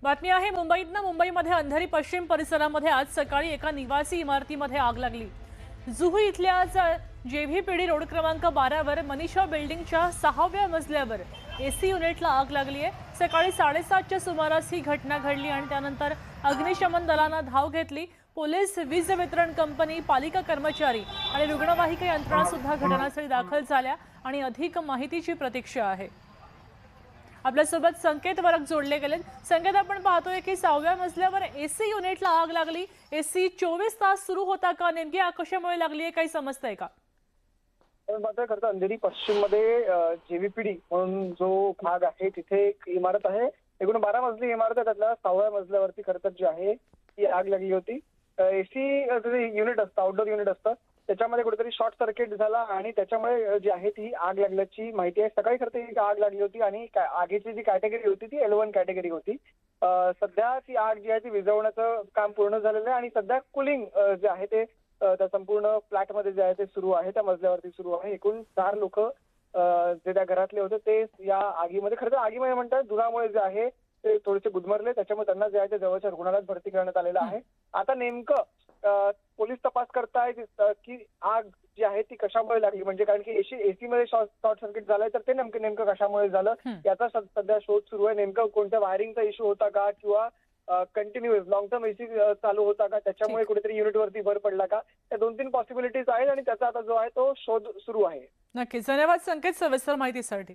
बातमी आहे मुंबईतनं। मुंबईमध्ये अंधेरी पश्चिम परिसरामध्ये आज सकाळी एका निवासी इमारतीमध्ये आग लागली। जुहू इथल्या जेव्हीपीडी रोड क्रमांक 12 वर मनीषा बिल्डिंगच्या 6व्या मजल्यावर एसी युनिटला आग लागली आहे। सकाळी 7:30च्या सुमारास ही घटना घडली आणि त्यानंतर अग्निशमन दलाने धाव घेतली। पोलीस, वीज वितरण कंपनी, पालिका कर्मचारी आणि रुग्णवाहिका यंत्रणा सुद्धा घटनास्थळी दाखल झाल्या आणि अधिक माहितीची प्रतीक्षा आहे। आपल्यासोबत संकेत वरक जोडले गेले। संकेत, आपण पाहतोय की 6व्या मजल्यावर एसी युनिटला आग लागली। एसी 24 तास सुरू होता का? नेमकी आग कशामुळे लागली आहे, काही समजतंय का? मात्र खरं तर अंधेरी पश्चिम मध्ये जेव्हीपीडी म्हणून जो भाग आहे तिथे एक इमारत आहे। एकूण 12 मजली इमारत आहे। त्यातल्या 6व्या मजल्यावरती खरं तर जी आहे ती आग लागली होती। एसी युनिट असतं, आउटडोर युनिट असतं, त्याच्यामध्ये कुठेतरी शॉर्ट सर्किट झाला आणि त्याच्यामुळे जी आहे ती आग लागल्याची माहिती आहे। सकाळी खरं तर ही आग लागली होती आणि आगीची जी कॅटेगरी होती ती L1 कॅटेगरी होती। सध्या ती आग जी आहे ती विझवण्याचं काम पूर्ण झालेलं आहे आणि सध्या कुलिंग जे आहे ते त्या संपूर्ण फ्लॅटमध्ये जे आहे ते सुरू आहे, त्या मजल्यावरती सुरू आहे। एकूण 4 लोक जे त्या घरातले होते ते या आगीमध्ये, खरं तर आगीमध्ये म्हणतात धुरामुळे जे आहे ते थोडेसे गुदमरले, त्याच्यामुळे त्यांना जे आहे ते जवळच्या रुग्णालयात भरती करण्यात आलेलं आहे। आता नेमकं पोलीस तपास करतायत की आग जी आहे ती कशामुळे लागली, म्हणजे कारण की एसी मध्ये शॉर्ट सर्किट झालंय तर ते नेमकं कशामुळे झालं याचा सध्या शोध सुरू आहे। नेमकं कोणत्या वायरिंगचा इश्यू होता का किंवा कंटिन्युअस लॉंग टर्म एसी चालू होता का, त्याच्यामुळे कुठेतरी युनिटवरती भर पडला का, त्या 2-3 पॉसिबिलिटीज आहेत आणि त्याचा आता जो आहे तो शोध सुरू आहे। नक्कीच, धन्यवाद संकेत सविस्तर माहितीसाठी।